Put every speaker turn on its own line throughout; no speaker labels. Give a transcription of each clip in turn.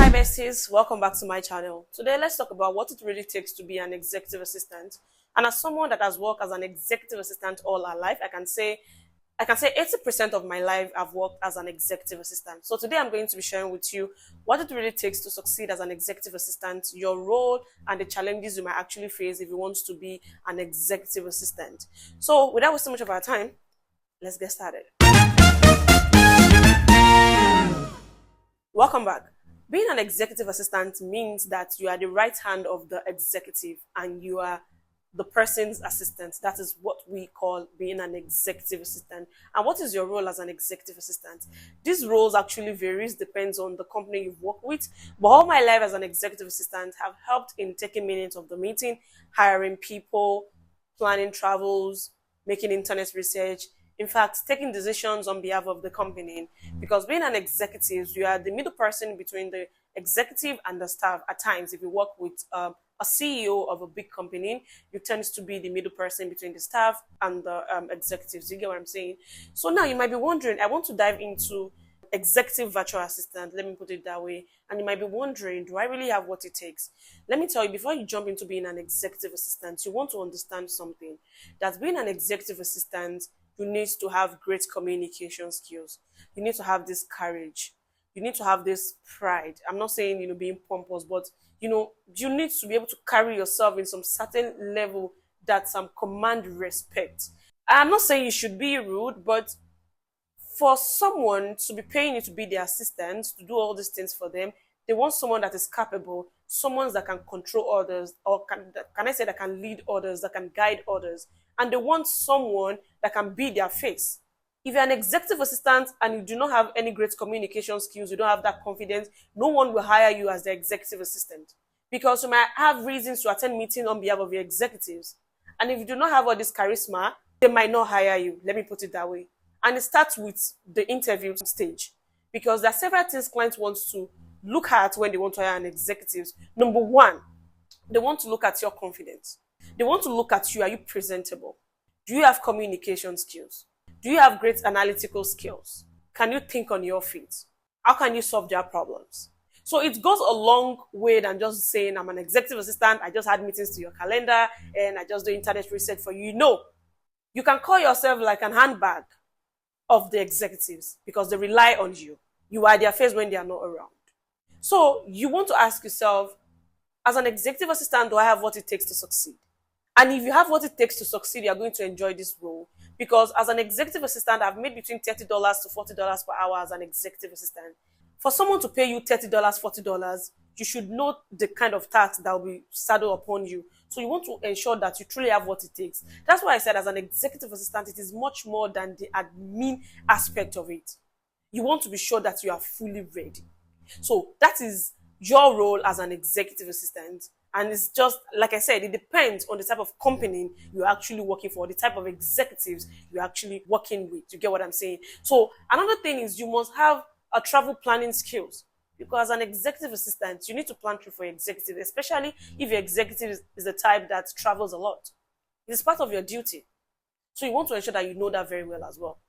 Hi besties, welcome back to my channel. Today let's talk about what it really takes to be an executive assistant. And as someone that has worked as an executive assistant all our life, I can say 80% of my life I've worked as an executive assistant. So today I'm going to be sharing with you what it really takes to succeed as an executive assistant, your role and the challenges you might actually face if you want to be an executive assistant. So without wasting much of our time, let's get started. Welcome back. Being an executive assistant means that you are the right hand of the executive and you are the person's assistant. That is what we call being an executive assistant. And what is your role as an executive assistant? These roles actually varies, depends on the company you've worked with. But all my life as an executive assistant have helped in taking minutes of the meeting, hiring people, planning travels, making internet research, in fact, taking decisions on behalf of the company. Because being an executive, you are the middle person between the executive and the staff. At times, if you work with a CEO of a big company, you tend to be the middle person between the staff and the executives. You get what I'm saying? So now you might be wondering, I want to dive into executive virtual assistant, let me put it that way. And you might be wondering, do I really have what it takes? Let me tell you, before you jump into being an executive assistant, you want to understand something. That being an executive assistant, you need to have great communication skills. You need to have this courage. You need to have this pride. I'm not saying, being pompous, but, you need to be able to carry yourself in some certain level that command respect. I'm not saying you should be rude, but for someone to be paying you to be their assistant, to do all these things for them, they want someone that is capable, someone that can control others, or that can lead others, that can guide others. And they want someone that can be their face. If you're an executive assistant and you do not have any great communication skills, you don't have that confidence, no one will hire you as the executive assistant. Because you might have reasons to attend meetings on behalf of your executives. And if you do not have all this charisma, they might not hire you. Let me put it that way. And it starts with the interview stage. Because there are several things clients want to look at when they want to hire an executive. Number one, they want to look at your confidence. They want to look at you. Are you presentable? Do you have communication skills? Do you have great analytical skills? Can you think on your feet? How can you solve their problems? So it goes a long way than just saying, I'm an executive assistant, I just add meetings to your calendar, and I just do internet research for you. No. You can call yourself like an handbag of the executives because they rely on you. You are their face when they are not around. So you want to ask yourself, as an executive assistant, do I have what it takes to succeed? And if you have what it takes to succeed, you're going to enjoy this role. Because as an executive assistant, I've made between $30 to $40 per hour as an executive assistant. For someone to pay you $30, $40, you should know the kind of tax that will be saddled upon you. So you want to ensure that you truly have what it takes. That's why I said as an executive assistant, it is much more than the admin aspect of it. You want to be sure that you are fully ready. So that is your role as an executive assistant. And it's just, like I said, it depends on the type of company you're actually working for, the type of executives you're actually working with. You get what I'm saying? So another thing is you must have a travel planning skills. Because as an executive assistant, you need to plan trip for your executive, especially if your executive is the type that travels a lot. It's part of your duty. So you want to ensure that you know that very well as well.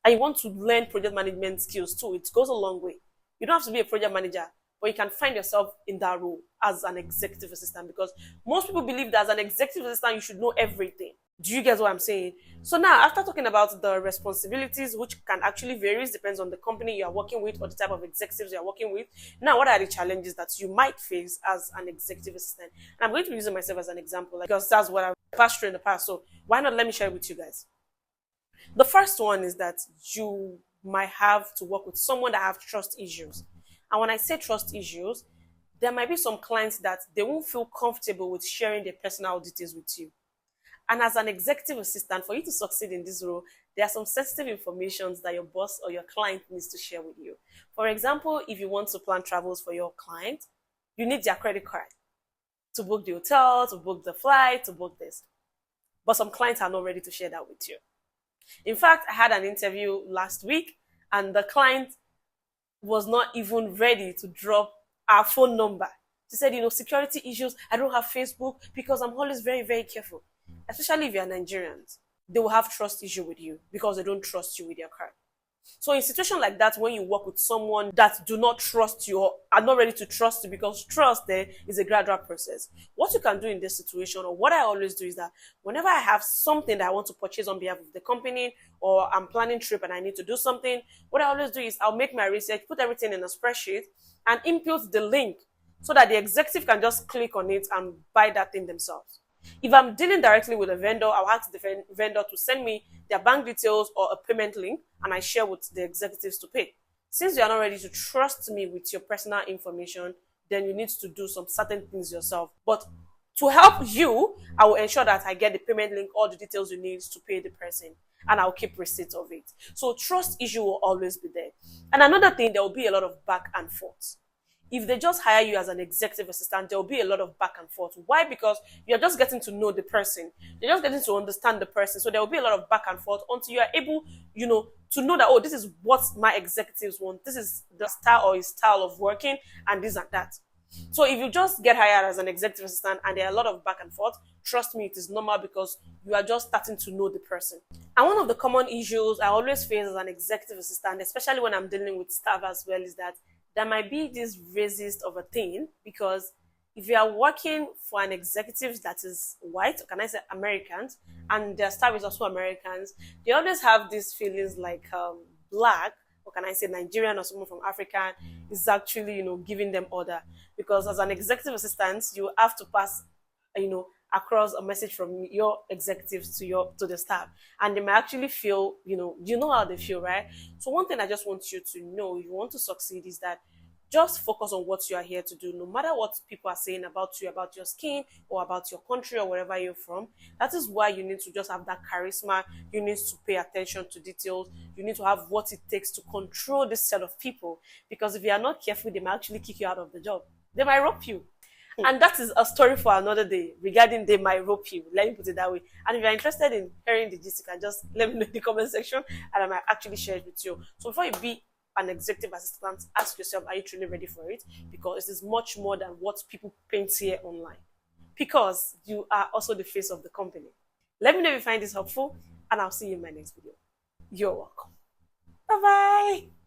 And you want to learn project management skills too. It goes a long way. You don't have to be a project manager, but you can find yourself in that role as an executive assistant because most people believe that as an executive assistant, you should know everything. Do you get what I'm saying? So now, after talking about the responsibilities, which can actually vary, depends on the company you are working with or the type of executives you are working with. Now, what are the challenges that you might face as an executive assistant? And I'm going to be using myself as an example because that's what I've passed through in the past. So why not let me share it with you guys? The first one is that you might have to work with someone that have trust issues. And when I say trust issues, there might be some clients that they won't feel comfortable with sharing their personal details with you. And as an executive assistant, for you to succeed in this role, there are some sensitive information that your boss or your client needs to share with you. For example, if you want to plan travels for your client, you need their credit card to book the hotel, to book the flight, to book this. But some clients are not ready to share that with you. In fact, I had an interview last week and the client was not even ready to drop our phone number. She said, security issues, I don't have Facebook because I'm always very, very careful. Especially if you're Nigerians, they will have trust issue with you because they don't trust you with your card. So in situation like that, when you work with someone that do not trust you or are not ready to trust you, because trust there is a gradual process. What you can do in this situation, or what I always do, is that whenever I have something that I want to purchase on behalf of the company, or I'm planning trip and I need to do something, what I always do is I'll make my research, put everything in a spreadsheet, and input the link so that the executive can just click on it and buy that thing themselves. If I'm dealing directly with a vendor, I'll ask the vendor to send me their bank details or a payment link, and I share with the executives to pay. Since you are not ready to trust me with your personal information, then you need to do some certain things yourself. But to help you, I will ensure that I get the payment link, all the details you need to pay the person, and I'll keep receipts of it. So trust issue will always be there. And another thing, there will be a lot of back and forth. If they just hire you as an executive assistant, there will be a lot of back and forth. Why? Because you're just getting to know the person. You're just getting to understand the person. So there will be a lot of back and forth until you are able, to know that, oh, this is what my executives want. This is the style or his style of working, and this and that. So if you just get hired as an executive assistant and there are a lot of back and forth, trust me, it is normal, because you are just starting to know the person. And one of the common issues I always face as an executive assistant, especially when I'm dealing with staff as well, is that there might be this racist of a thing, because if you are working for an executive that is white, or can I say Americans, and their staff is also Americans, they always have these feelings like black, or can I say Nigerian, or someone from Africa is actually, giving them order. Because as an executive assistant, you have to pass, across a message from your executives to the staff, and they may actually feel, you know how they feel, right? So one thing I just want you to know, if you want to succeed, is that just focus on what you are here to do. No matter what people are saying about you, about your skin, or about your country, or wherever you're from, that is why you need to just have that charisma. You need to pay attention to details. You need to have what it takes to control this set of people, because if you are not careful, they might actually kick you out of the job. They might rope you. And that is a story for another day, regarding they might rope you. Let me put it that way. And if you're interested in hearing the gist, you can just let me know in the comment section, and I might actually share it with you. So before you be an executive assistant, ask yourself, are you truly ready for it? Because it is much more than what people paint here online. Because you are also the face of the company. Let me know if you find this helpful, and I'll see you in my next video. You're welcome. Bye-bye.